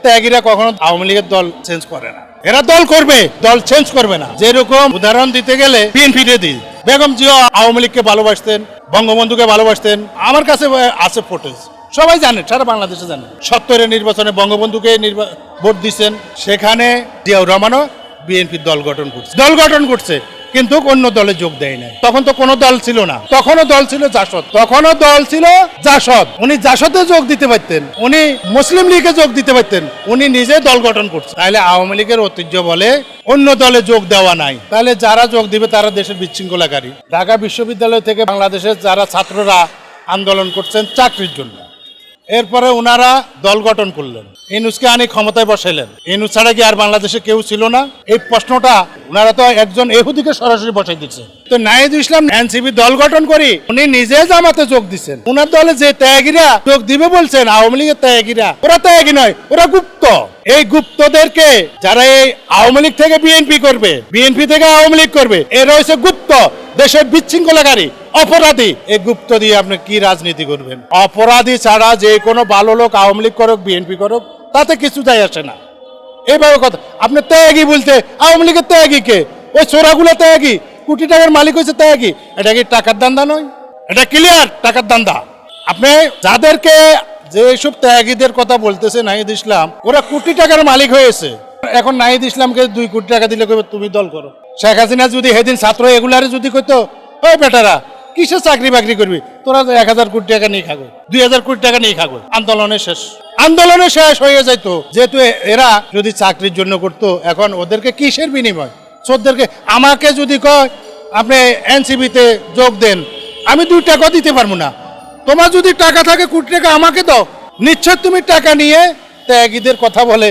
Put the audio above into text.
ত্যাগীরা কখনো আওয়ামী লীগের দল চেঞ্জ করে না, এরা দল করবে, দল চেঞ্জ করবে না। যেরকম উদাহরণ দিতে গেলে বিএনপিতে দিই, বেগম জিয়া আওয়ামী লীগকে ভালোবাসতেন, বঙ্গবন্ধুকে ভালোবাসতেন। আমার কাছে আছে ফুটেজ, সবাই জানে, সারা বাংলাদেশে জানে। 70-এর নির্বাচনে বঙ্গবন্ধুকে ভোট দিচ্ছেন, সেখানে জিয়াউর রহমানও বিএনপির দল গঠন করছে, কিন্তু অন্য দলে যোগ দেয় নাই। তখন তো কোনো দল ছিল না, তখনও দল ছিল জাসদ, উনি জাসদে যোগ দিতে পারতেন, উনি মুসলিম লীগে যোগ দিতে পারতেন, উনি নিজে দল গঠন করছে। তাহলে আওয়ামী লীগের ঐতিহ্য বলে অন্য দলে যোগ দেওয়া নাই। তাহলে যারা যোগ দিবে তারা দেশের বিশৃঙ্খলাকারী। ঢাকা বিশ্ববিদ্যালয় থেকে বাংলাদেশের যারা ছাত্ররা আন্দোলন করছেন চাকরির জন্য, এরপরে ওনারা দল গঠন করলেন, ইউনূসকে আনি ক্ষমতায় বসাইলেন। ইউনূস ছাড়া কি আর বাংলাদেশে কেউ ছিল না? এই প্রশ্নটা ওনারা তো একজন ইহুদিকে সরাসরি বসাই দিচ্ছে। তো নাহিদ ইসলাম এনসিপি দল গঠন করি, উনি নিজে জামাতে যোগ দিচ্ছেন। ওনার দলে যে ত্যাগীরা যোগ দিবে বলছেন, আওয়ামী লীগের ত্যাগীরা, ওরা ত্যাগী নয়, ওরা গুপ্ত। এই গুপ্তদেরকে যারা এই আওয়ামী লীগ থেকে বিএনপি করবে, বিএনপি থেকে আওয়ামী লীগ করবে, এরা হচ্ছে গুপ্ত, দেশের বিশৃঙ্খলাকারী, অপরাধী। এই গুপ্ত দিয়ে আপনি কি রাজনীতি করবেন? অপরাধী ছাড়া যে কোনো ভালো লোক আওয়ামী লীগ করুক, বিএনপি করুক, তাতে কিছু যায় আসে না। এইভাবে কথা, আপনি ত্যাগী বলতে, আওয়ামী লীগের ত্যাগী কে? ওই চোরাগুলো ত্যাগী, কোটি টাকার মালিক হয়েছে ত্যাগী। এটা কি টাকার দান্দা নয়? এটা ক্লিয়ার টাকার দান্দা। আপনি যাদেরকে যেসব ত্যাগীদের কথা বলতেছে নাহিদ ইসলাম, ওরা কোটি টাকার মালিক হয়েছে। এখন নাহিদ ইসলামকে 2 কোটি টাকা দিলে কইবে তুমি দল করো। শেখ হাসিনা যদি সেদিন ছাত্র এগুলারে যদি কইতো, ওই বেটারা কিসে চাকরি বাকরি করবি, তোরা 1000 কোটি টাকা নিয়ে খাগো, 2000 কোটি টাকা নিয়ে খাগো, আন্দোলনে শেষ হয়ে যাইতো। যেহেতু এরা যদি চাকরির জন্য করতো, এখন ওদেরকে কিসের বিনিময়? চোরদেরকে। আমাকে যদি কয় আপনি এনসিপিতে যোগ দেন, আমি 2 টাকা দিতে পারবো না। তোমার যদি টাকা থাকে, কোটি টাকা আমাকে দাও, নিশ্চয় তুমি টাকা নিয়ে ত্যাগীদের কথা বলে